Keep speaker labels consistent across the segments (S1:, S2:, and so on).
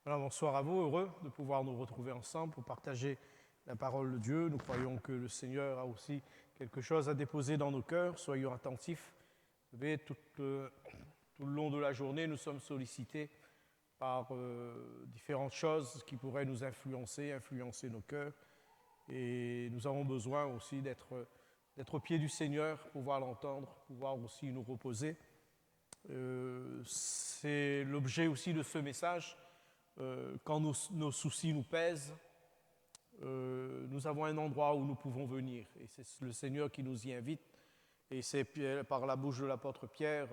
S1: Alors, bonsoir à vous, heureux de pouvoir nous retrouver ensemble pour partager la parole de Dieu. Nous croyons que le Seigneur a aussi quelque chose à déposer dans nos cœurs. Soyons attentifs. Vous savez, tout le long de la journée, nous sommes sollicités par différentes choses qui pourraient nous influencer nos cœurs. Et nous avons besoin aussi d'être au pied du Seigneur, pouvoir l'entendre, pouvoir aussi nous reposer. C'est l'objet aussi de ce message. Quand nos soucis nous pèsent, nous avons un endroit où nous pouvons venir. Et c'est le Seigneur qui nous y invite. Et c'est par la bouche de l'apôtre Pierre,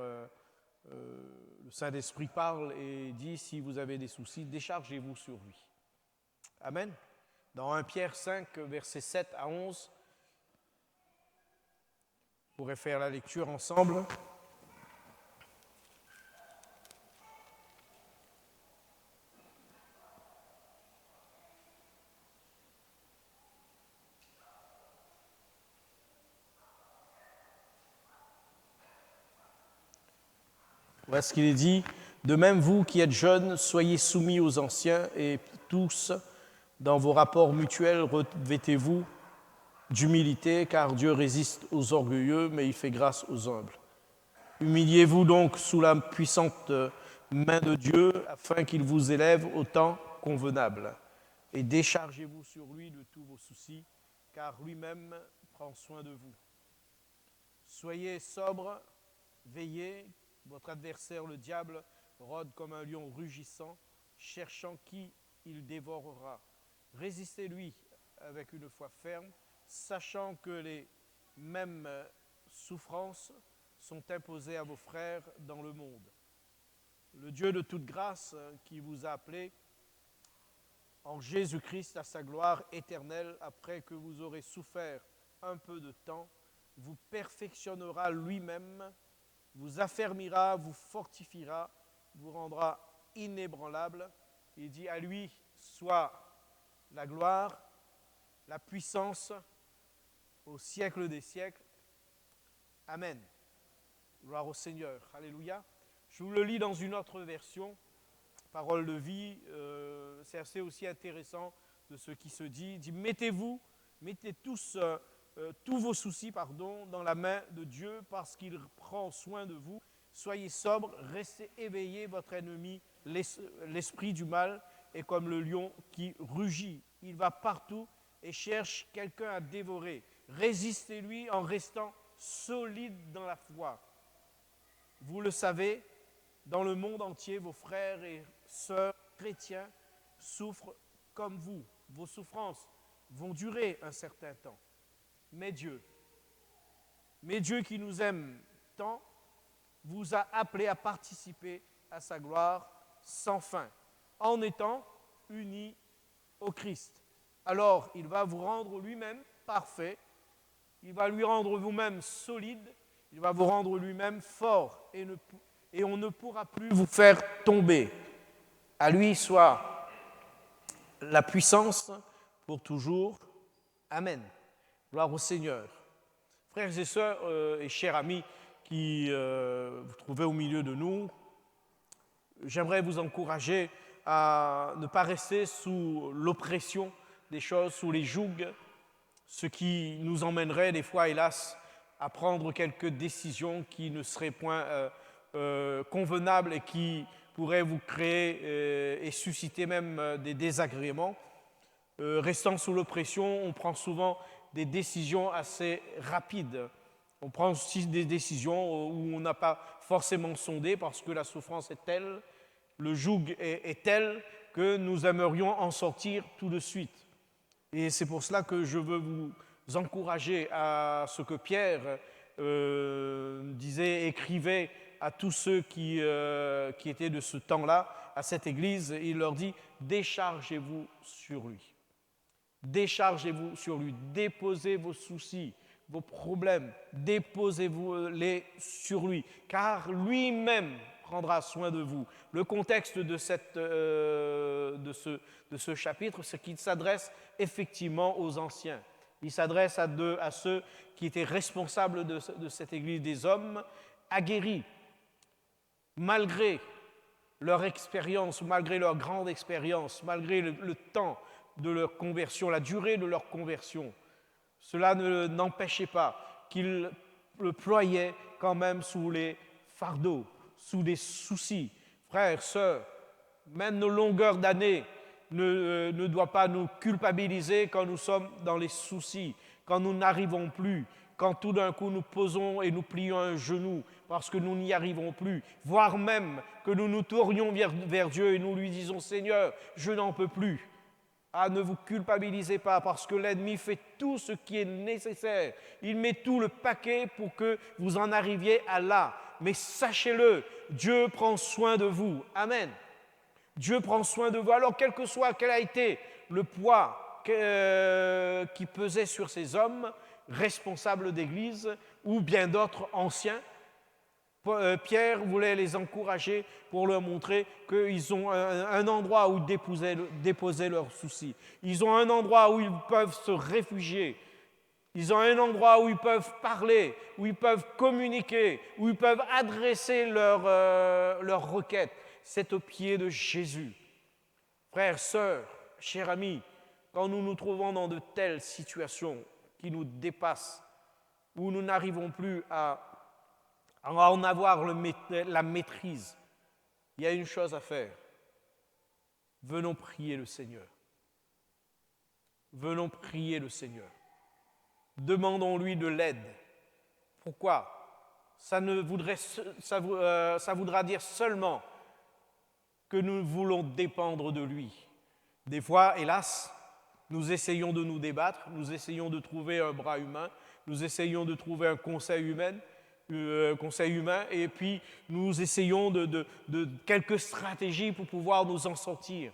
S1: le Saint-Esprit parle et dit, si vous avez des soucis, déchargez-vous sur lui. Amen. Dans 1 Pierre 5, versets 7 à 11, on pourrait faire la lecture ensemble. Voilà ce qu'il est dit. De même, vous qui êtes jeunes, soyez soumis aux anciens et tous, dans vos rapports mutuels, revêtez-vous d'humilité, car Dieu résiste aux orgueilleux, mais il fait grâce aux humbles. Humiliez-vous donc sous la puissante main de Dieu, afin qu'il vous élève au temps convenable. Et déchargez-vous sur lui de tous vos soucis, car lui-même prend soin de vous. Soyez sobres, veillez. Votre adversaire, le diable, rôde comme un lion rugissant, cherchant qui il dévorera. Résistez-lui avec une foi ferme, sachant que les mêmes souffrances sont imposées à vos frères dans le monde. Le Dieu de toute grâce qui vous a appelés en Jésus-Christ à sa gloire éternelle, après que vous aurez souffert un peu de temps, vous perfectionnera lui-même, vous affermira, vous fortifiera, vous rendra inébranlable. Il dit à lui soit la gloire, la puissance au siècle des siècles. Amen. Gloire au Seigneur. Alléluia. Je vous le lis dans une autre version, parole de vie. C'est assez aussi intéressant de ce qui se dit. Il dit mettez tous vos soucis dans la main de Dieu parce qu'il prend soin de vous. Soyez sobres, restez éveillés, votre ennemi, l'esprit du mal, est comme le lion qui rugit. Il va partout et cherche quelqu'un à dévorer. Résistez-lui en restant solide dans la foi. Vous le savez, dans le monde entier, vos frères et sœurs chrétiens souffrent comme vous. Vos souffrances vont durer un certain temps. Mais Dieu qui nous aime tant, vous a appelé à participer à sa gloire sans fin, en étant unis au Christ. Alors, il va vous rendre lui-même parfait, il va lui rendre vous-même solide, il va vous rendre lui-même fort, et on ne pourra plus vous faire tomber. À lui soit la puissance pour toujours. Amen. Gloire au Seigneur. Frères et sœurs et chers amis qui vous trouvez au milieu de nous, j'aimerais vous encourager à ne pas rester sous l'oppression des choses, sous les jougs, ce qui nous emmènerait des fois, hélas, à prendre quelques décisions qui ne seraient point convenables et qui pourraient vous créer et susciter même des désagréments. Restant sous l'oppression, on prend souvent des décisions assez rapides. On prend aussi des décisions où on n'a pas forcément sondé parce que la souffrance est telle, le joug est tel que nous aimerions en sortir tout de suite. Et c'est pour cela que je veux vous encourager à ce que Pierre écrivait à tous ceux qui étaient de ce temps-là, à cette église. Il leur dit « Déchargez-vous sur lui ». Déchargez-vous sur lui, déposez vos soucis, vos problèmes, déposez-vous-les sur lui, car lui-même prendra soin de vous. Le contexte de ce chapitre, c'est qu'il s'adresse effectivement aux anciens. Il s'adresse à ceux qui étaient responsables de cette église, des hommes aguerris, malgré leur expérience, malgré leur grande expérience, malgré le temps de leur conversion, la durée de leur conversion, cela n'empêchait pas qu'ils le ployaient quand même sous les fardeaux, sous des soucis. Frères, sœurs, même nos longueurs d'années ne doivent pas nous culpabiliser quand nous sommes dans les soucis, quand nous n'arrivons plus, quand tout d'un coup nous posons et nous plions un genou parce que nous n'y arrivons plus, voire même que nous nous tournions vers Dieu et nous lui disons « Seigneur, je n'en peux plus ». Ah, ne vous culpabilisez pas parce que l'ennemi fait tout ce qui est nécessaire. Il met tout le paquet pour que vous en arriviez à là. Mais sachez-le, Dieu prend soin de vous. Amen. Dieu prend soin de vous. Alors, quel a été le poids qui pesait sur ces hommes, responsables d'église, ou bien d'autres anciens, Pierre voulait les encourager pour leur montrer qu'ils ont un endroit où déposer leurs soucis. Ils ont un endroit où ils peuvent se réfugier. Ils ont un endroit où ils peuvent parler, où ils peuvent communiquer, où ils peuvent adresser leurs requêtes. C'est au pied de Jésus. Frères, sœurs, chers amis, quand nous nous trouvons dans de telles situations qui nous dépassent, où nous n'arrivons plus à en avoir la maîtrise, il y a une chose à faire. Venons prier le Seigneur. Venons prier le Seigneur. Demandons-lui de l'aide. Pourquoi ? Ça voudra dire seulement que nous voulons dépendre de lui. Des fois, hélas, nous essayons de nous débattre, nous essayons de trouver un bras humain, nous essayons de trouver un conseil humain, et puis nous essayons de quelques stratégies pour pouvoir nous en sortir.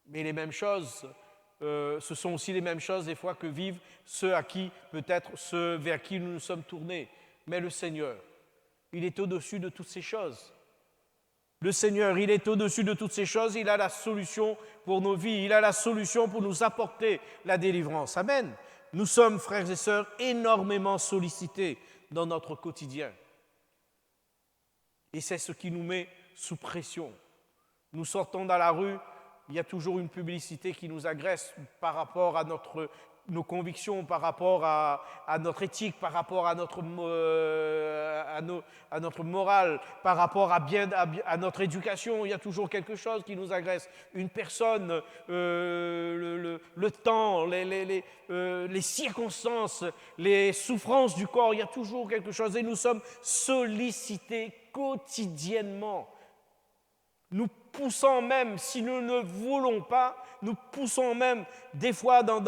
S1: Mais les mêmes choses, ce sont aussi les mêmes choses des fois que vivent ceux vers qui nous nous sommes tournés. Mais le Seigneur, il est au-dessus de toutes ces choses. Le Seigneur, il est au-dessus de toutes ces choses, il a la solution pour nos vies, il a la solution pour nous apporter la délivrance. Amen. Nous sommes, frères et sœurs, énormément sollicités dans notre quotidien. Et c'est ce qui nous met sous pression. Nous sortons dans la rue, il y a toujours une publicité qui nous agresse par rapport à nos convictions, par rapport à notre éthique, par rapport à notre morale, par rapport à notre éducation. Il y a toujours quelque chose qui nous agresse. Une personne, le temps, les circonstances, les souffrances du corps, il y a toujours quelque chose. Et nous sommes sollicités quotidiennement. Nous poussons même, si nous ne voulons pas, nous poussons même des fois dans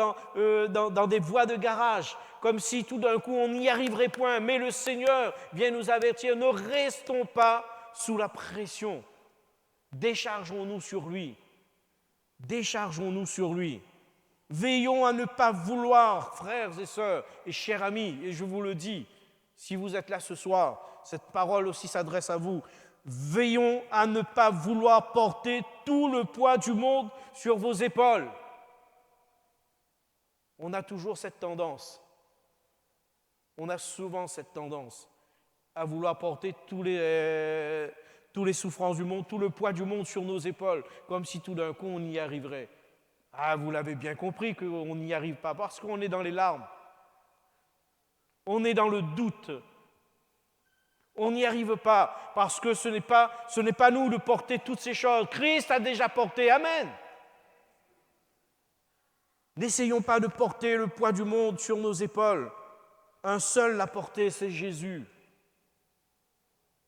S1: des voies de garage, comme si tout d'un coup on n'y arriverait point. Mais le Seigneur vient nous avertir, ne restons pas sous la pression. Déchargeons-nous sur lui. Déchargeons-nous sur lui. Veillons à ne pas vouloir, frères et sœurs et chers amis, et je vous le dis, si vous êtes là ce soir, cette parole aussi s'adresse à vous. Veillons à ne pas vouloir porter tout le poids du monde sur vos épaules. On a toujours cette tendance. On a souvent cette tendance à vouloir porter tous les souffrances du monde, tout le poids du monde sur nos épaules, comme si tout d'un coup on y arriverait. Ah, vous l'avez bien compris qu'on n'y arrive pas, parce qu'on est dans les larmes. On est dans le doute. On n'y arrive pas parce que ce n'est pas nous de porter toutes ces choses. Christ a déjà porté. Amen. N'essayons pas de porter le poids du monde sur nos épaules. Un seul l'a porté, c'est Jésus.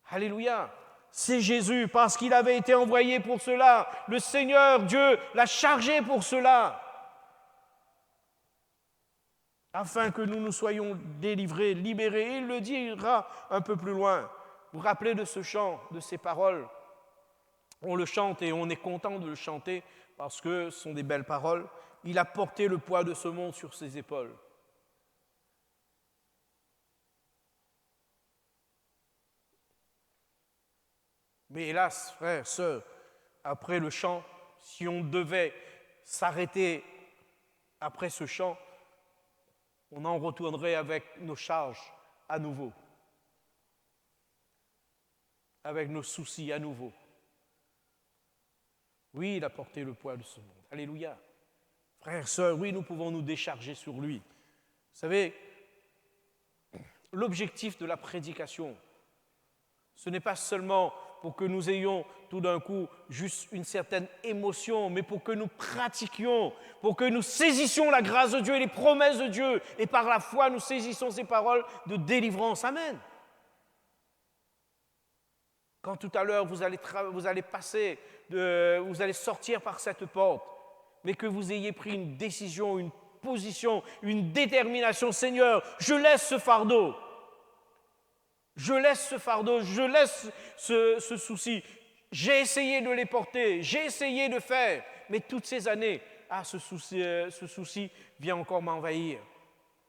S1: Alléluia. C'est Jésus parce qu'il avait été envoyé pour cela. Le Seigneur, Dieu, l'a chargé pour cela. Afin que nous nous soyons délivrés, libérés. Il le dira un peu plus loin. Vous vous rappelez de ce chant, de ces paroles? On le chante et on est content de le chanter parce que ce sont des belles paroles. Il a porté le poids de ce monde sur ses épaules. Mais hélas, frères, sœurs, après le chant, si on devait s'arrêter après ce chant, on en retournerait avec nos charges à nouveau. avec nos soucis à nouveau. Oui, il a porté le poids de ce monde. Alléluia. Frères, sœurs, oui, nous pouvons nous décharger sur lui. Vous savez, l'objectif de la prédication, ce n'est pas seulement pour que nous ayons tout d'un coup juste une certaine émotion, mais pour que nous pratiquions, pour que nous saisissions la grâce de Dieu et les promesses de Dieu, et par la foi, nous saisissons ces paroles de délivrance. Amen. Quand tout à l'heure, vous allez passer, vous allez sortir par cette porte, mais que vous ayez pris une décision, une position, une détermination. Seigneur, je laisse ce fardeau. Je laisse ce fardeau, je laisse ce souci. J'ai essayé de les porter, j'ai essayé de faire, mais toutes ces années, ce souci vient encore m'envahir.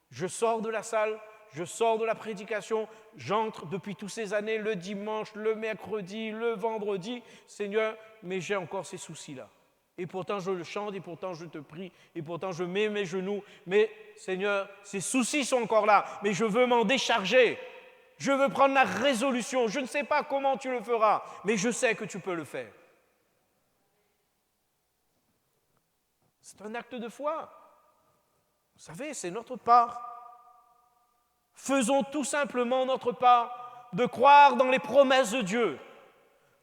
S1: Je sors de la salle, je sors de la prédication, j'entre depuis toutes ces années, le dimanche, le mercredi, le vendredi. Seigneur, mais j'ai encore ces soucis-là. Et pourtant, je le chante, et pourtant, je te prie, et pourtant, je mets mes genoux. Mais, Seigneur, ces soucis sont encore là, mais je veux m'en décharger. Je veux prendre la résolution. Je ne sais pas comment tu le feras, mais je sais que tu peux le faire. C'est un acte de foi. Vous savez, c'est notre part. Faisons tout simplement notre part de croire dans les promesses de Dieu,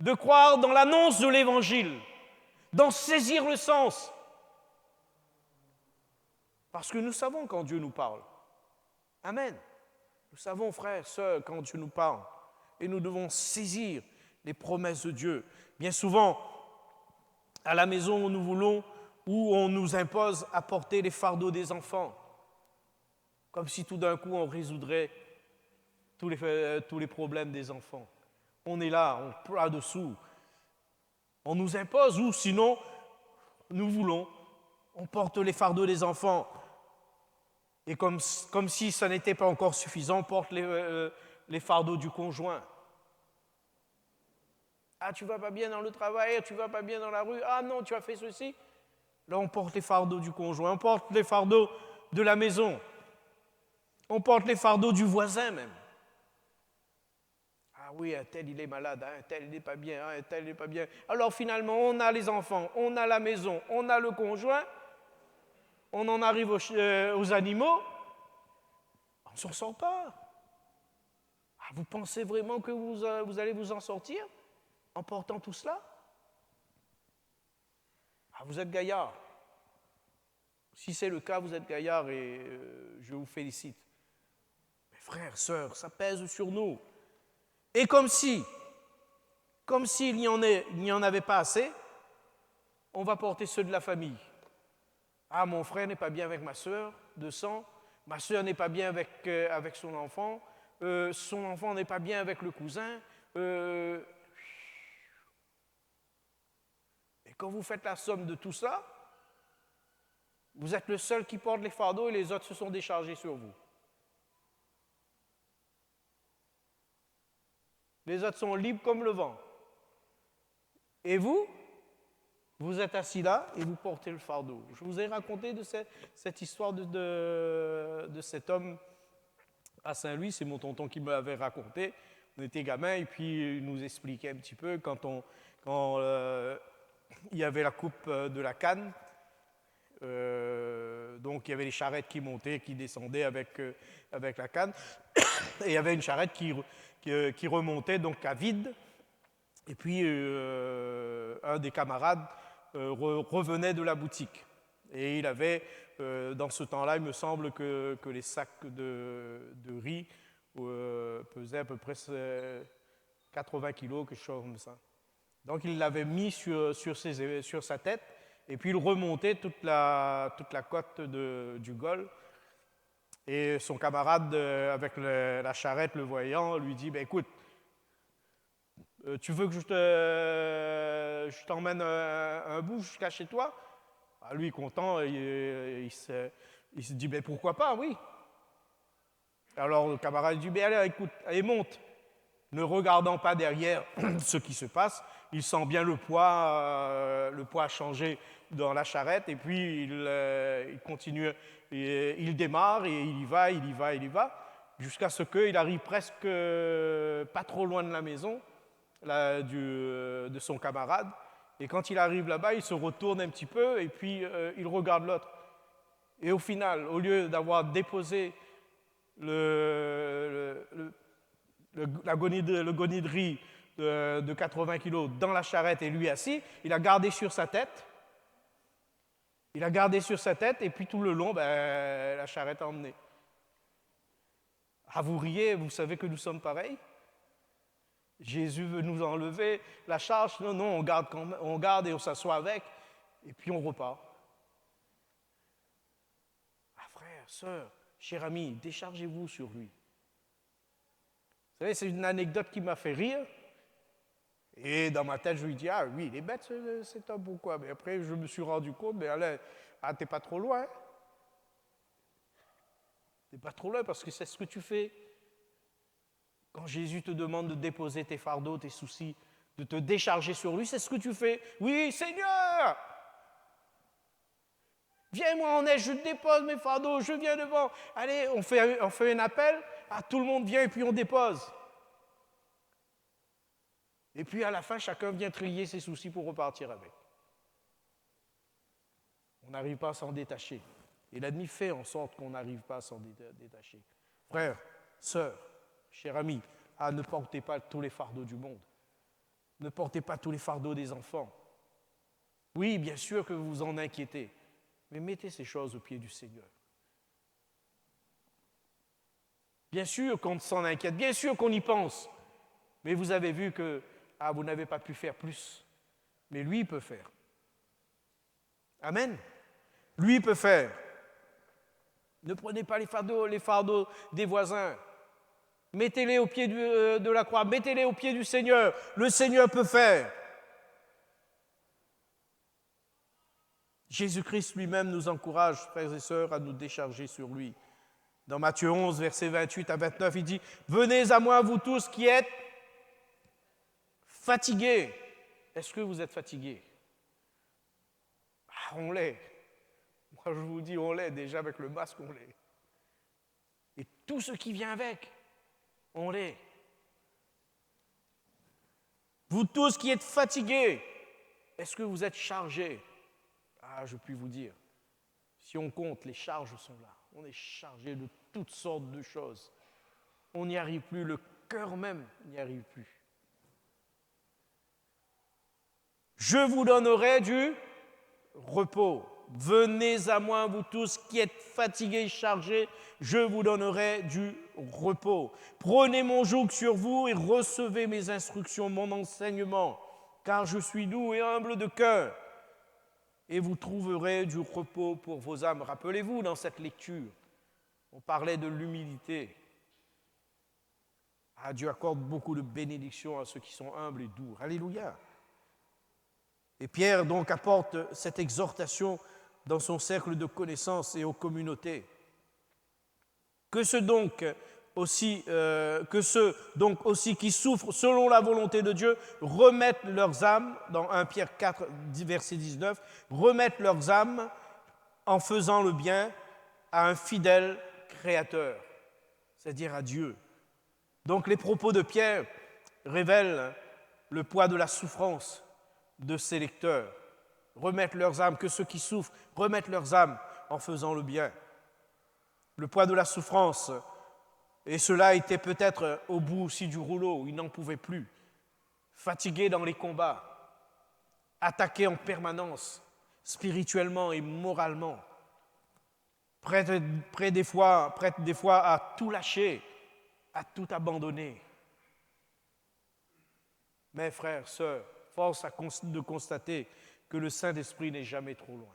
S1: de croire dans l'annonce de l'Évangile, d'en saisir le sens. Parce que nous savons quand Dieu nous parle. Amen. Nous savons, frères, sœurs, quand Dieu nous parle. Et nous devons saisir les promesses de Dieu. Bien souvent, à la maison où nous voulons, où on nous impose à porter les fardeaux des enfants. Comme si tout d'un coup on résoudrait tous les problèmes des enfants. On est là, on pleure dessous. On nous impose, ou sinon, nous voulons, on porte les fardeaux des enfants. Et comme si ça n'était pas encore suffisant, on porte les fardeaux du conjoint. Ah, tu vas pas bien dans le travail, tu vas pas bien dans la rue, ah non, tu as fait ceci. Là, on porte les fardeaux du conjoint, on porte les fardeaux de la maison. On porte les fardeaux du voisin même. Ah oui, un tel il est malade, un tel il n'est pas bien, un tel il n'est pas bien. Alors finalement, on a les enfants, on a la maison, on a le conjoint, on en arrive aux animaux, on ne s'en sort pas. Ah, vous pensez vraiment que vous allez vous en sortir en portant tout cela? Ah, vous êtes gaillard. Si c'est le cas, vous êtes gaillard et je vous félicite. Mais frères, sœurs, ça pèse sur nous. Et comme s'il n'y en avait pas assez, on va porter ceux de la famille. Ah, mon frère n'est pas bien avec ma sœur de sang, ma sœur n'est pas bien avec son enfant n'est pas bien avec le cousin. Et quand vous faites la somme de tout ça, vous êtes le seul qui porte les fardeaux et les autres se sont déchargés sur vous. Les autres sont libres comme le vent. Et vous êtes assis là et vous portez le fardeau. Je vous ai raconté de cette histoire de cet homme à Saint-Louis. C'est mon tonton qui me l'avait raconté. On était gamins et puis il nous expliquait un petit peu quand il y avait la coupe de la canne. Donc il y avait les charrettes qui montaient, qui descendaient avec la canne. Et il y avait une charrette qui remontait donc à vide. Et puis un des camarades revenait de la boutique. Et il avait, dans ce temps-là, il me semble que les sacs de riz pesaient à peu près 80 kilos, quelque chose comme ça. Donc il l'avait mis sur sa tête, et puis il remontait toute la côte du Gol. Et son camarade, avec la charrette, le voyant, lui dit, ben, écoute, tu veux que je t'emmène un bout jusqu'à chez toi? Ah, lui, content, il se dit, ben, pourquoi pas, oui. Alors le camarade dit, ben, allez, écoute, allez, monte. Ne regardant pas derrière ce qui se passe, il sent bien le poids changer dans la charrette, et puis il continue, il démarre, et il y va, jusqu'à ce qu'il arrive presque pas trop loin de la maison. de son camarade. Et quand il arrive là-bas, il se retourne un petit peu et puis il regarde l'autre. Et au final, au lieu d'avoir déposé le gonide de riz de 80 kilos dans la charrette et lui assis, il a gardé sur sa tête. Il a gardé sur sa tête et puis tout le long, la charrette a emmené. Ah, vous riez, vous savez que nous sommes pareils? Jésus veut nous enlever la charge. Non, non, on garde et on s'assoit avec et puis on repart. Ah, frère, sœur, cher ami, déchargez-vous sur lui. Vous savez, c'est une anecdote qui m'a fait rire. Et dans ma tête, je lui dis, ah oui, il est bête cet homme, pourquoi? Mais après, je me suis rendu compte, mais allez, t'es pas trop loin. T'es pas trop loin parce que c'est ce que tu fais. Quand Jésus te demande de déposer tes fardeaux, tes soucis, de te décharger sur lui, c'est ce que tu fais. Oui, Seigneur! Viens, moi en aide, je dépose mes fardeaux, je viens devant. Allez, on fait un appel, tout le monde vient et puis on dépose. Et puis à la fin, chacun vient trier ses soucis pour repartir avec. On n'arrive pas à s'en détacher. Et l'ennemi fait en sorte qu'on n'arrive pas à s'en détacher. Frères, sœurs, chers amis, ne portez pas tous les fardeaux du monde. Ne portez pas tous les fardeaux des enfants. Oui, bien sûr que vous vous en inquiétez, mais mettez ces choses aux pieds du Seigneur. Bien sûr qu'on s'en inquiète, bien sûr qu'on y pense, mais vous avez vu que vous n'avez pas pu faire plus, mais lui peut faire. Amen. Lui peut faire. Ne prenez pas les fardeaux des voisins. Mettez-les au pied de la croix, mettez-les au pied du Seigneur. Le Seigneur peut faire. Jésus-Christ lui-même nous encourage, frères et sœurs, à nous décharger sur lui. Dans Matthieu 11, versets 28 à 29, il dit « Venez à moi, vous tous qui êtes fatigués. » Est-ce que vous êtes fatigués? On l'est. Moi, je vous dis, on l'est. Déjà, avec le masque, on l'est. Et tout ce qui vient avec, on l'est. Vous tous qui êtes fatigués, est-ce que vous êtes chargés? Je puis vous dire, si on compte, les charges sont là. On est chargé de toutes sortes de choses. On n'y arrive plus, le cœur même n'y arrive plus. Je vous donnerai du repos. Venez à moi, vous tous qui êtes fatigués et chargés, je vous donnerai du repos. Prenez mon joug sur vous et recevez mes instructions, mon enseignement, car je suis doux et humble de cœur, et vous trouverez du repos pour vos âmes. Rappelez-vous, dans cette lecture, on parlait de l'humilité. Dieu accorde beaucoup de bénédictions à ceux qui sont humbles et doux. Alléluia. Et Pierre donc apporte cette exhortation dans son cercle de connaissances et aux communautés. Que ceux donc aussi qui souffrent selon la volonté de Dieu remettent leurs âmes, dans 1 Pierre 4, verset 19, remettent leurs âmes en faisant le bien à un fidèle Créateur, c'est-à-dire à Dieu. Donc les propos de Pierre révèlent le poids de la souffrance de ses lecteurs. Remettre leurs âmes, que ceux qui souffrent remettent leurs âmes en faisant le bien. Le poids de la souffrance, et cela était peut-être au bout aussi du rouleau, ils n'en pouvaient plus. Fatigués dans les combats, attaqués en permanence, spirituellement et moralement, prêts des fois à tout lâcher, à tout abandonner. Mais frères, sœurs, force de constater que le Saint-Esprit n'est jamais trop loin.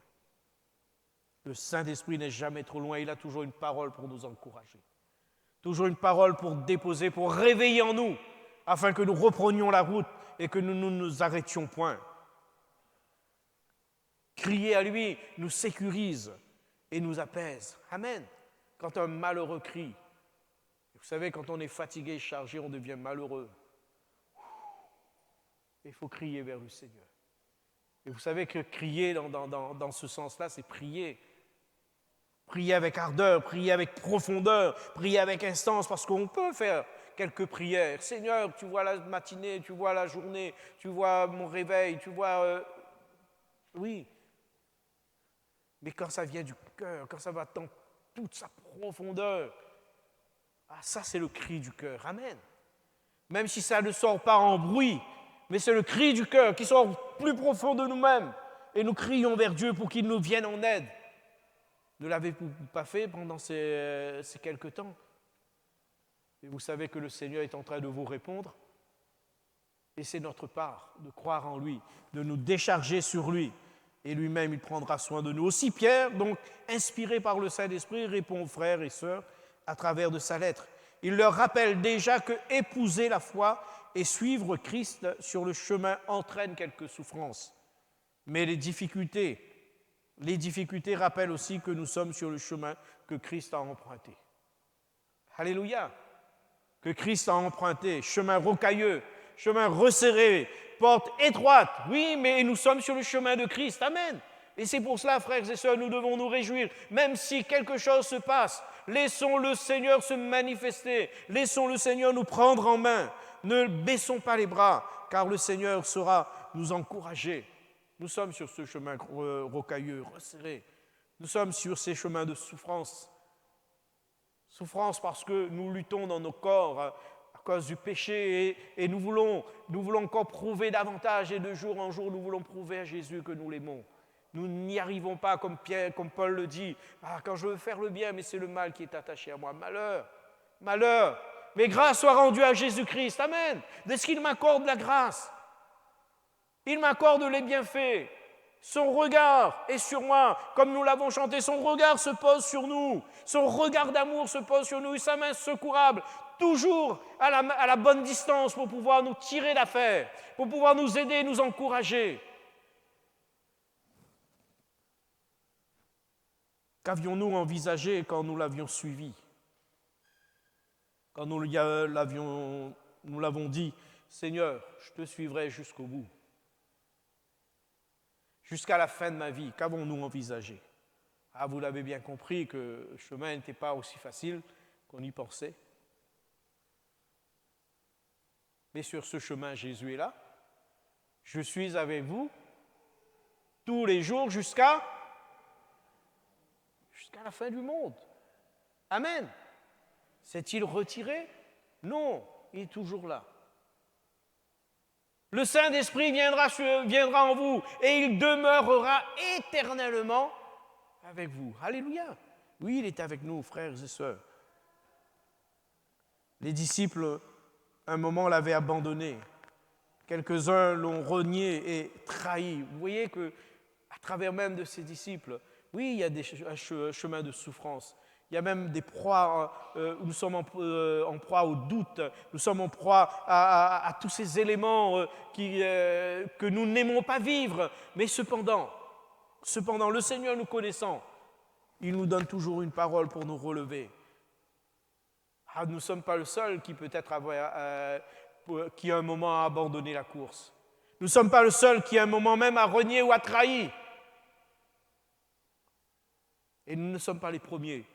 S1: Le Saint-Esprit n'est jamais trop loin. Il a toujours une parole pour nous encourager. Toujours une parole pour déposer, pour réveiller en nous, afin que nous reprenions la route et que nous ne nous arrêtions point. Crier à lui nous sécurise et nous apaise. Amen. Quand un malheureux crie, vous savez, quand on est fatigué et chargé, on devient malheureux. Il faut crier vers le Seigneur. Et vous savez que crier dans ce sens-là, c'est prier. Prier avec ardeur, prier avec profondeur, prier avec instance, parce qu'on peut faire quelques prières. Seigneur, tu vois la matinée, tu vois la journée, tu vois mon réveil, tu vois... Oui, mais quand ça vient du cœur, quand ça va dans toute sa profondeur, ça c'est le cri du cœur. Amen. Même si ça ne sort pas en bruit, mais c'est le cri du cœur qui sort plus profond de nous-mêmes. Et nous crions vers Dieu pour qu'il nous vienne en aide. Ne l'avez-vous pas fait pendant ces quelques temps? Et vous savez que le Seigneur est en train de vous répondre. Et c'est notre part de croire en lui, de nous décharger sur lui. Et lui-même, il prendra soin de nous. Aussi Pierre, donc inspiré par le Saint-Esprit, répond aux frères et sœurs à travers de sa lettre. Il leur rappelle déjà que épouser la foi et suivre Christ sur le chemin entraîne quelques souffrances. Mais les difficultés rappellent aussi que nous sommes sur le chemin que Christ a emprunté. Alléluia! Que Christ a emprunté, chemin rocailleux, chemin resserré, porte étroite. Oui, mais nous sommes sur le chemin de Christ. Amen. Et c'est pour cela, frères et sœurs, nous devons nous réjouir. Même si quelque chose se passe, laissons le Seigneur se manifester. Laissons le Seigneur nous prendre en main. Ne baissons pas les bras, car le Seigneur saura nous encourager. Nous sommes sur ce chemin rocailleux, resserré. Nous sommes sur ces chemins de souffrance. Souffrance parce que nous luttons dans nos corps à cause du péché et nous voulons encore prouver davantage et de jour en jour, nous voulons prouver à Jésus que nous l'aimons. Nous n'y arrivons pas comme Paul le dit. Quand je veux faire le bien, mais c'est le mal qui est attaché à moi. Malheur, malheur. Mais grâce soit rendue à Jésus-Christ. Amen. Est-ce qu'il m'accorde la grâce? Il m'accorde les bienfaits. Son regard est sur moi, comme nous l'avons chanté, son regard se pose sur nous, son regard d'amour se pose sur nous, sa main secourable, toujours à la bonne distance pour pouvoir nous tirer d'affaire, pour pouvoir nous aider, nous encourager. Qu'avions-nous envisagé quand nous l'avions suivi? Quand nous l'avons dit, Seigneur, je te suivrai jusqu'au bout. Jusqu'à la fin de ma vie, qu'avons-nous envisagé? Vous l'avez bien compris que le chemin n'était pas aussi facile qu'on y pensait. Mais sur ce chemin, Jésus est là. Je suis avec vous tous les jours jusqu'à la fin du monde. Amen. S'est-il retiré? Non, il est toujours là. Le Saint-Esprit viendra en vous et il demeurera éternellement avec vous. Alléluia. Oui, il est avec nous, frères et sœurs. Les disciples, un moment, l'avaient abandonné. Quelques-uns l'ont renié et trahi. Vous voyez qu'à travers même de ces disciples, oui, il y a un chemin de souffrance. Il y a même des proies, où nous sommes en proie au doute, nous sommes en proie à tous ces éléments que nous n'aimons pas vivre. Mais cependant, le Seigneur nous connaissant, il nous donne toujours une parole pour nous relever. Nous ne sommes pas le seul qui peut-être qui à un moment a abandonné la course. Nous ne sommes pas le seul qui à un moment même a renié ou a trahi. Et nous ne sommes pas les premiers.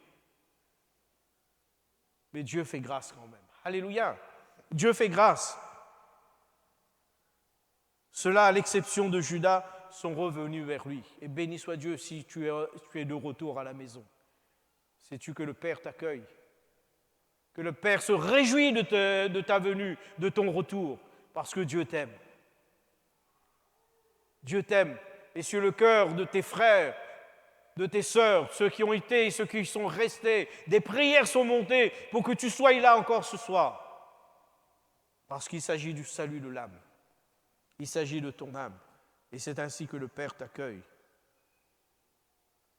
S1: Mais Dieu fait grâce quand même. Alléluia. Dieu fait grâce. Ceux-là, à l'exception de Judas, sont revenus vers lui. Et béni soit Dieu si tu es de retour à la maison. Sais-tu que le Père t'accueille? Que le Père se réjouit de ta venue, de ton retour, parce que Dieu t'aime. Dieu t'aime. Et sur le cœur de tes frères, de tes sœurs, ceux qui ont été et ceux qui sont restés, des prières sont montées pour que tu sois là encore ce soir. Parce qu'il s'agit du salut de l'âme. Il s'agit de ton âme. Et c'est ainsi que le Père t'accueille.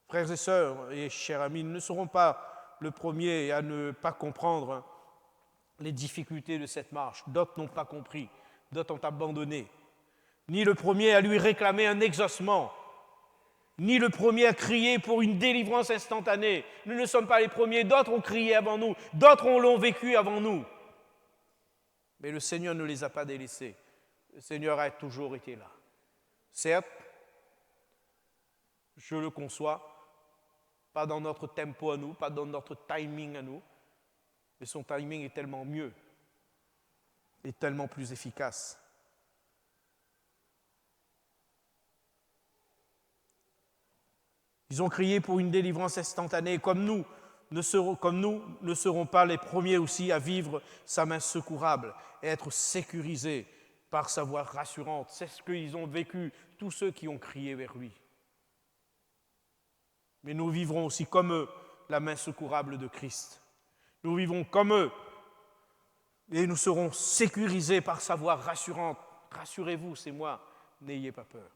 S1: Frères et sœurs et chers amis, nous ne serons pas le premier à ne pas comprendre les difficultés de cette marche. D'autres n'ont pas compris, d'autres ont abandonné. Ni le premier à lui réclamer un exaucement, ni le premier à crier pour une délivrance instantanée. Nous ne sommes pas les premiers, d'autres ont crié avant nous, d'autres l'ont vécu avant nous. Mais le Seigneur ne les a pas délaissés. Le Seigneur a toujours été là. Certes, je le conçois, pas dans notre tempo à nous, pas dans notre timing à nous, mais son timing est tellement mieux est tellement plus efficace. Ils ont crié pour une délivrance instantanée, comme nous ne serons pas les premiers aussi à vivre sa main secourable et être sécurisés par sa voix rassurante. C'est ce qu'ils ont vécu, tous ceux qui ont crié vers lui. Mais nous vivrons aussi comme eux la main secourable de Christ. Nous vivons comme eux et nous serons sécurisés par sa voix rassurante. Rassurez-vous, c'est moi, n'ayez pas peur.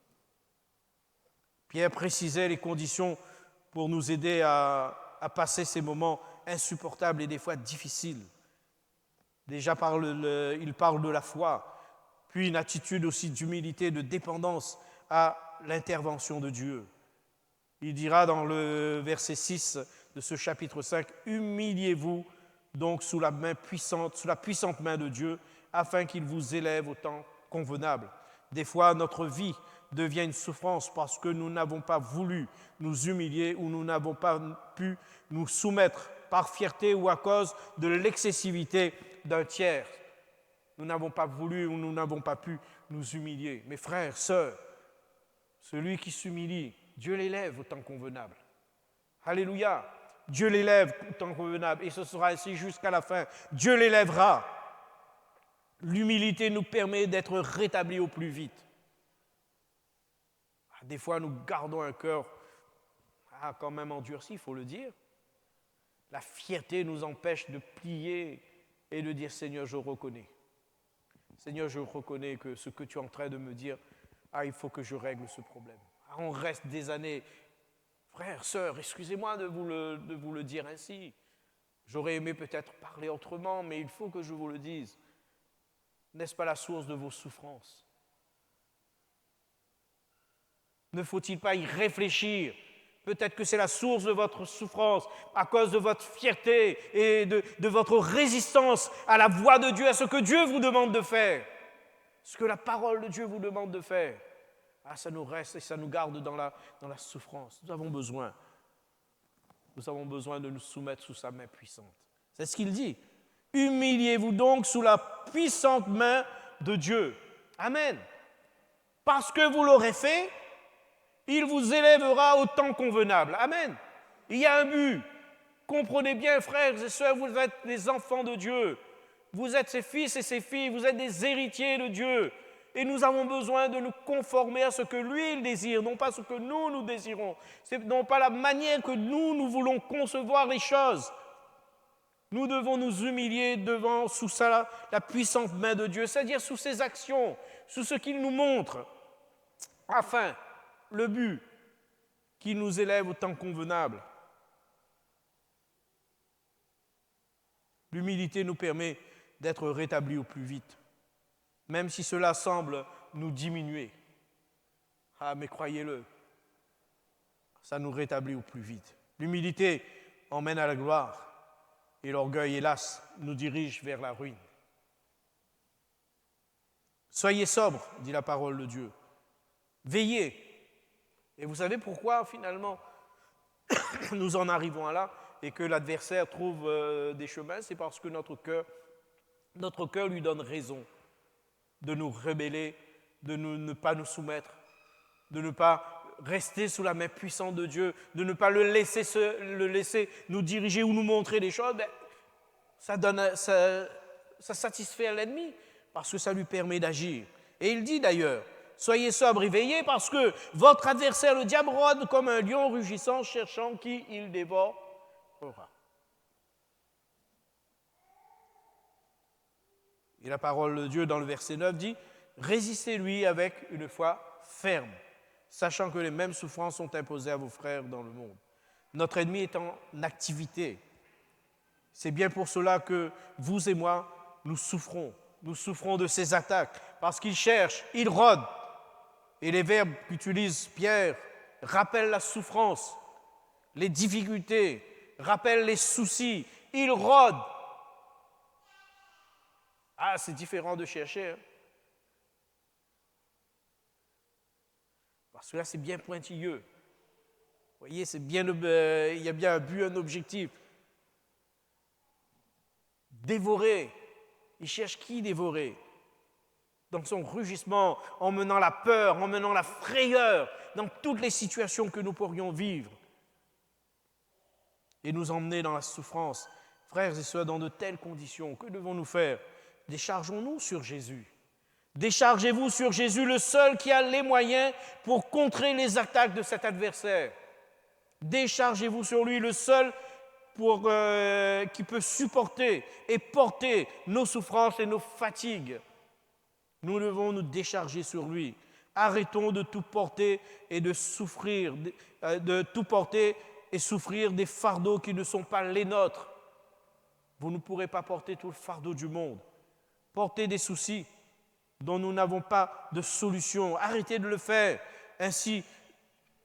S1: Pierre précisait les conditions pour nous aider à passer ces moments insupportables et des fois difficiles. Déjà, il parle de la foi, puis une attitude aussi d'humilité, de dépendance à l'intervention de Dieu. Il dira dans le verset 6 de ce chapitre 5, « Humiliez-vous donc sous la puissante main de Dieu, afin qu'il vous élève au temps convenable. » Des fois, notre vie devient une souffrance parce que nous n'avons pas voulu nous humilier ou nous n'avons pas pu nous soumettre par fierté ou à cause de l'excessivité d'un tiers. Nous n'avons pas voulu ou nous n'avons pas pu nous humilier. Mes frères, sœurs, celui qui s'humilie, Dieu l'élève au temps convenable. Alléluia! Dieu l'élève au temps convenable et ce sera ainsi jusqu'à la fin. Dieu l'élèvera. L'humilité nous permet d'être rétablis au plus vite. Des fois, nous gardons un cœur quand même endurci, il faut le dire. La fierté nous empêche de plier et de dire « Seigneur, je reconnais. Seigneur, je reconnais que ce que tu es en train de me dire, il faut que je règle ce problème. » On reste des années. Frères, sœurs, excusez-moi de vous le dire ainsi. J'aurais aimé peut-être parler autrement, mais il faut que je vous le dise. N'est-ce pas la source de vos souffrances? Ne faut-il pas y réfléchir? Peut-être que c'est la source de votre souffrance à cause de votre fierté et de votre résistance à la voix de Dieu, à ce que Dieu vous demande de faire, ce que la parole de Dieu vous demande de faire. Ça nous reste et ça nous garde dans la souffrance. Nous avons besoin de nous soumettre sous sa main puissante. C'est ce qu'il dit. Humiliez-vous donc sous la puissante main de Dieu. Amen. Parce que vous l'aurez fait, il vous élèvera au temps convenable. Amen. Il y a un but. Comprenez bien, frères et sœurs, vous êtes les enfants de Dieu. Vous êtes ses fils et ses filles. Vous êtes des héritiers de Dieu. Et nous avons besoin de nous conformer à ce que lui, il désire, non pas ce que nous désirons. C'est non pas la manière que nous voulons concevoir les choses. Nous devons nous humilier sous la puissante main de Dieu, c'est-à-dire sous ses actions, sous ce qu'il nous montre, afin, le but, qu'il nous élève au temps convenable. L'humilité nous permet d'être rétablis au plus vite, même si cela semble nous diminuer. Mais croyez-le, ça nous rétablit au plus vite. L'humilité emmène à la gloire et l'orgueil, hélas, nous dirige vers la ruine. Soyez sobres, dit la parole de Dieu. Veillez. Et vous savez pourquoi, finalement, nous en arrivons à là et que l'adversaire trouve des chemins? C'est parce que notre cœur lui donne raison de nous rebeller, de ne pas nous soumettre, de ne pas rester sous la main puissante de Dieu, de ne pas le laisser nous diriger ou nous montrer des choses. Ça satisfait l'ennemi parce que ça lui permet d'agir. Et il dit d'ailleurs, soyez sobres et veillez parce que votre adversaire, le diable, rôde comme un lion rugissant, cherchant qui il dévorera. Et la parole de Dieu dans le verset 9 dit, résistez-lui avec une foi ferme, sachant que les mêmes souffrances sont imposées à vos frères dans le monde. Notre ennemi est en activité. C'est bien pour cela que vous et moi, nous souffrons. Nous souffrons de ces attaques parce qu'il cherche, il rôde. Et les verbes qu'utilise Pierre rappellent la souffrance, les difficultés, rappellent les soucis. Il rôde. C'est différent de chercher. Hein? Parce que là, c'est bien pointilleux. Vous voyez, il y a bien un but, un objectif. Dévorer. Il cherche qui dévorer. Dans son rugissement, en menant la peur, en menant la frayeur, dans toutes les situations que nous pourrions vivre. Et nous emmener dans la souffrance. Frères et sœurs, dans de telles conditions, que devons-nous faire? Déchargeons-nous sur Jésus. Déchargez-vous sur Jésus, le seul qui a les moyens pour contrer les attaques de cet adversaire. Déchargez-vous sur lui, le seul qui peut supporter et porter nos souffrances et nos fatigues. Nous devons nous décharger sur lui. Arrêtons de tout porter et de souffrir, de tout porter et souffrir des fardeaux qui ne sont pas les nôtres. Vous ne pourrez pas porter tout le fardeau du monde. Portez des soucis dont nous n'avons pas de solution. Arrêtez de le faire ainsi,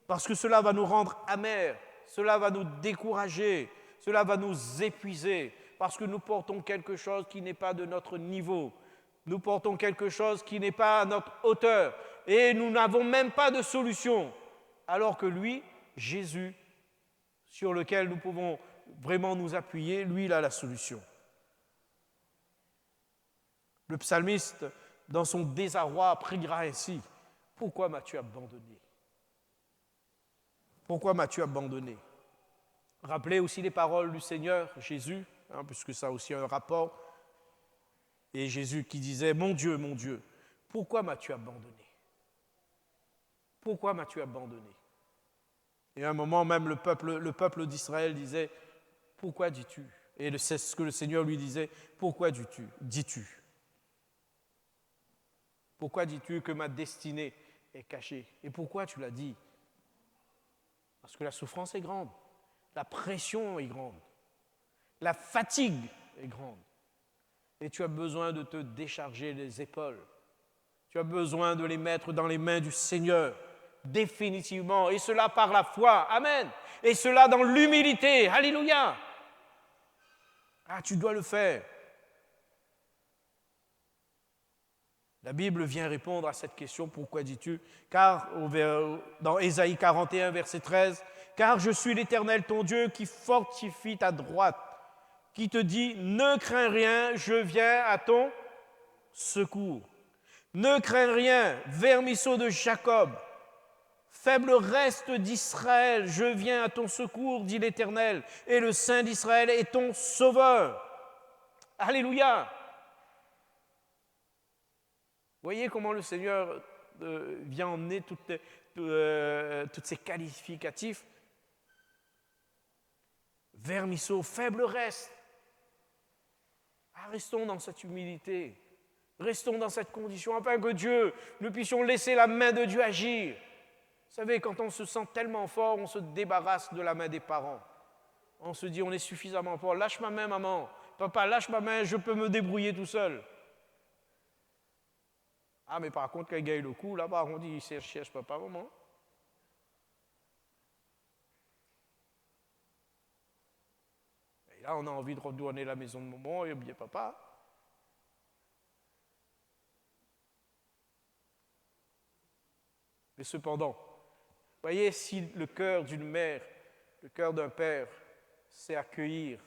S1: parce que cela va nous rendre amers, cela va nous décourager, cela va nous épuiser, parce que nous portons quelque chose qui n'est pas de notre niveau. Nous portons quelque chose qui n'est pas à notre hauteur, et nous n'avons même pas de solution, alors que lui, Jésus, sur lequel nous pouvons vraiment nous appuyer, lui, il a la solution. Le psalmiste, dans son désarroi, priera ainsi: « Pourquoi m'as-tu abandonné? Pourquoi m'as-tu abandonné ?» Rappelez aussi les paroles du Seigneur Jésus, puisque ça a aussi un rapport. Et Jésus qui disait: « Mon Dieu, pourquoi m'as-tu abandonné? Pourquoi m'as-tu abandonné ?» Et à un moment même, le peuple d'Israël disait: « Pourquoi dis-tu » Et c'est ce que le Seigneur lui disait: « Pourquoi dis-tu? Pourquoi dis-tu que ma destinée est cachée? Et pourquoi tu l'as dit? Parce que la souffrance est grande, la pression est grande, la fatigue est grande. Et tu as besoin de te décharger les épaules. Tu as besoin de les mettre dans les mains du Seigneur, définitivement. Et cela par la foi. Amen. Et cela dans l'humilité. Alléluia. Ah, tu dois le faire. La Bible vient répondre à cette question: pourquoi dis-tu? Car, dans Ésaïe 41, verset 13, « Car je suis l'Éternel ton Dieu qui fortifie ta droite, qui te dit: ne crains rien, je viens à ton secours. Ne crains rien, vermisseau de Jacob, faible reste d'Israël, je viens à ton secours, dit l'Éternel, et le Saint d'Israël est ton sauveur. » Alléluia. Voyez comment le Seigneur vient emmener toutes ces qualificatifs. Vermisseau, faible reste. Ah, restons dans cette humilité. Restons dans cette condition afin que Dieu, nous puissions laisser la main de Dieu agir. Vous savez, quand on se sent tellement fort, on se débarrasse de la main des parents. On se dit: on est suffisamment fort. Lâche ma main, maman. Papa, lâche ma main, je peux me débrouiller tout seul. Ah, mais par contre, quand il gagne le coup, là-bas, on dit: cherche papa, maman. Et là, on a envie de retourner à la maison de maman et oublier papa. Mais cependant, voyez, si le cœur d'une mère, le cœur d'un père, c'est accueillir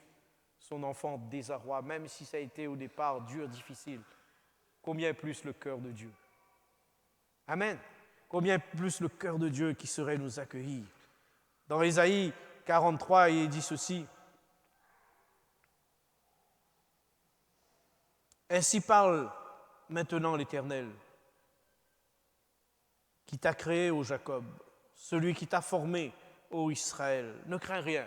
S1: son enfant désarroi, même si ça a été au départ dur, difficile, combien plus le cœur de Dieu. Amen. Combien plus le cœur de Dieu qui saurait nous accueillir. Dans Ésaïe 43, il dit ceci: « Ainsi parle maintenant l'Éternel, qui t'a créé, ô Jacob, celui qui t'a formé, ô Israël. Ne crains rien,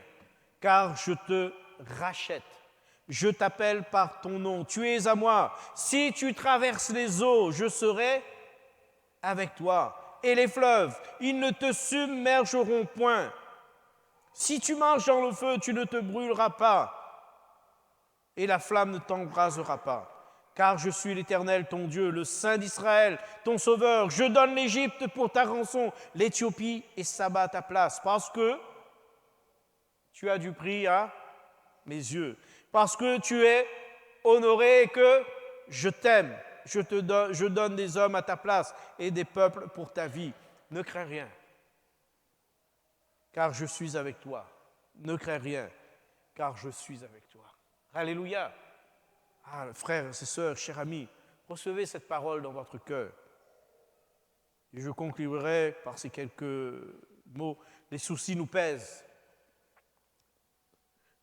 S1: car je te rachète. Je t'appelle par ton nom. Tu es à moi. Si tu traverses les eaux, je serai avec toi. Et les fleuves, ils ne te submergeront point. Si tu marches dans le feu, tu ne te brûleras pas. Et la flamme ne t'embrasera pas. Car je suis l'Éternel, ton Dieu, le Saint d'Israël, ton Sauveur. Je donne l'Égypte pour ta rançon, l'Éthiopie et Saba à ta place. Parce que tu as du prix à mes yeux. Parce que tu es honoré et que je t'aime. Je donne des hommes à ta place et des peuples pour ta vie. Ne crains rien, car je suis avec toi. Ne crains rien, car je suis avec toi. Alléluia. Ah, frères et sœurs, chers amis, recevez cette parole dans votre cœur. Et je conclurai par ces quelques mots. Les soucis nous pèsent,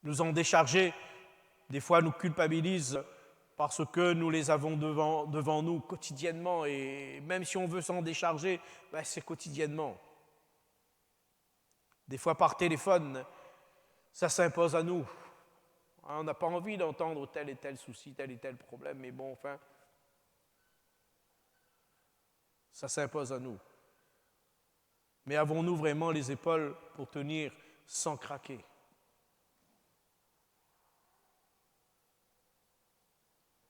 S1: nous en décharger, des fois nous culpabilisent parce que nous les avons devant nous quotidiennement. Et même si on veut s'en décharger, c'est quotidiennement. Des fois par téléphone, ça s'impose à nous. On n'a pas envie d'entendre tel et tel souci, tel et tel problème, mais bon, enfin, ça s'impose à nous. Mais avons-nous vraiment les épaules pour tenir sans craquer?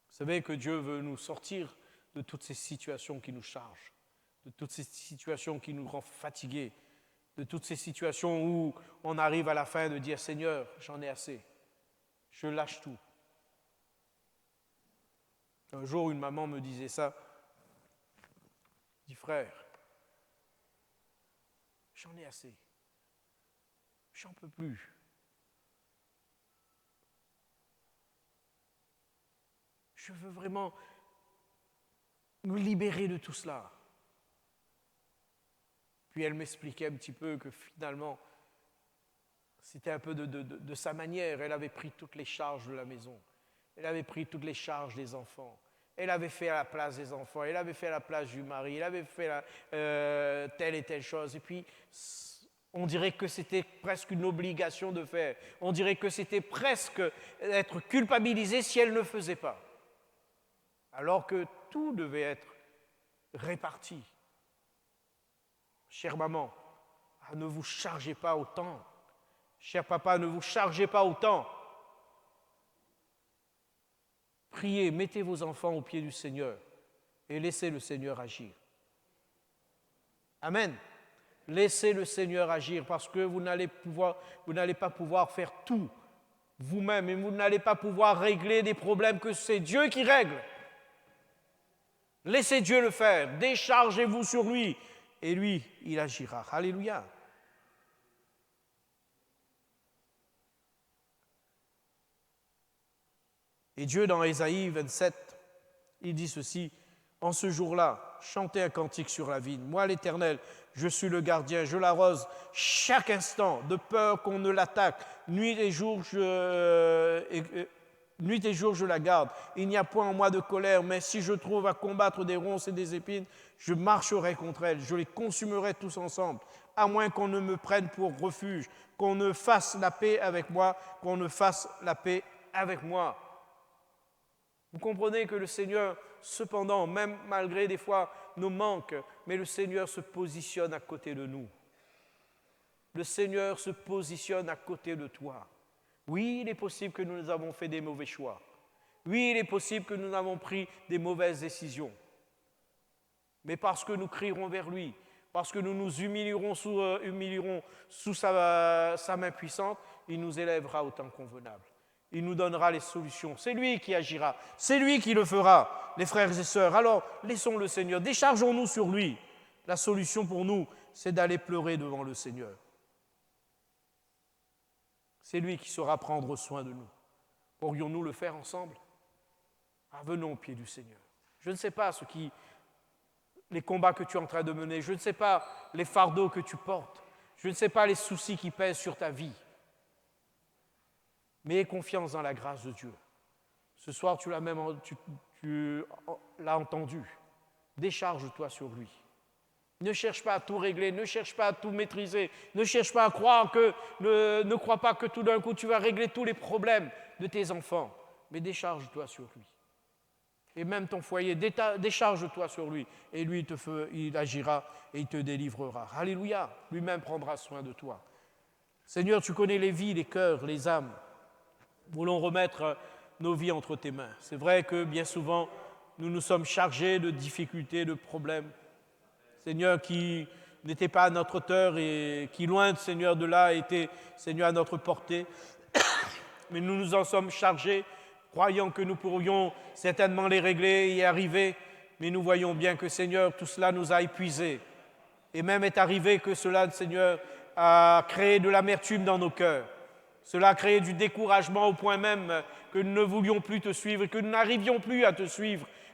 S1: Vous savez que Dieu veut nous sortir de toutes ces situations qui nous chargent, de toutes ces situations qui nous rendent fatigués, de toutes ces situations où on arrive à la fin de dire « Seigneur, j'en ai assez, je lâche tout ». Un jour, une maman me disait ça, « Dis frère, j'en ai assez, j'en peux plus. Je veux vraiment me libérer de tout cela. » Puis elle m'expliquait un petit peu que finalement, c'était un peu de sa manière. Elle avait pris toutes les charges de la maison. Elle avait pris toutes les charges des enfants. Elle avait fait à la place des enfants. Elle avait fait à la place du mari. Elle avait fait telle et telle chose. Et puis, on dirait que c'était presque une obligation de faire. On dirait que c'était presque être culpabilisé si elle ne faisait pas. Alors que tout devait être réparti. Chère maman, ne vous chargez pas autant. Cher papa, ne vous chargez pas autant. Priez, mettez vos enfants aux pieds du Seigneur et laissez le Seigneur agir. Amen. Laissez le Seigneur agir parce que vous n'allez pas pouvoir faire tout vous-même et vous n'allez pas pouvoir régler des problèmes que c'est Dieu qui règle. Laissez Dieu le faire, déchargez-vous sur lui et lui, il agira. Alléluia. Et Dieu, dans Ésaïe 27, il dit ceci, « En ce jour-là, chantez un cantique sur la vigne. Moi, l'Éternel, je suis le gardien, je l'arrose chaque instant, de peur qu'on ne l'attaque. Nuit et jour, je la garde. Il n'y a point en moi de colère, mais si je trouve à combattre des ronces et des épines, je marcherai contre elles, je les consumerai tous ensemble, à moins qu'on ne me prenne pour refuge, qu'on ne fasse la paix avec moi, qu'on ne fasse la paix avec moi. » Vous comprenez que le Seigneur, cependant, même malgré des fois nos manques, mais le Seigneur se positionne à côté de nous. Le Seigneur se positionne à côté de toi. Oui, il est possible que nous avons fait des mauvais choix. Oui, il est possible que nous avons pris des mauvaises décisions. Mais parce que nous crierons vers lui, parce que nous nous humilierons sous sa main puissante, il nous élèvera au temps convenable. Il nous donnera les solutions. C'est lui qui agira. C'est lui qui le fera, les frères et sœurs. Alors, laissons le Seigneur. Déchargeons-nous sur lui. La solution pour nous, c'est d'aller pleurer devant le Seigneur. C'est lui qui saura prendre soin de nous. Pourrions-nous le faire ensemble? Venons au pied du Seigneur. Je ne sais pas les combats que tu es en train de mener. Je ne sais pas les fardeaux que tu portes. Je ne sais pas les soucis qui pèsent sur ta vie. Mais aie confiance dans la grâce de Dieu. Ce soir, tu l'as entendu. Décharge-toi sur lui. Ne cherche pas à tout régler, ne cherche pas à tout maîtriser, ne cherche pas à croire ne crois pas que tout d'un coup tu vas régler tous les problèmes de tes enfants, mais décharge-toi sur lui. Et même ton foyer, décharge-toi sur lui, et lui, il agira et il te délivrera. Alléluia, lui-même prendra soin de toi. Seigneur, tu connais les vies, les cœurs, les âmes. Nous voulons remettre nos vies entre tes mains. C'est vrai que bien souvent, nous nous sommes chargés de difficultés, de problèmes. Seigneur, qui n'était pas à notre hauteur et qui, loin, Seigneur, de là, était, Seigneur, à notre portée. Mais nous nous en sommes chargés, croyant que nous pourrions certainement les régler et y arriver. Mais nous voyons bien que, Seigneur, tout cela nous a épuisés. Et même est arrivé que cela, Seigneur, a créé de l'amertume dans nos cœurs. Cela a créé du découragement au point même que nous ne voulions plus te suivre et que nous n'arrivions plus à te suivre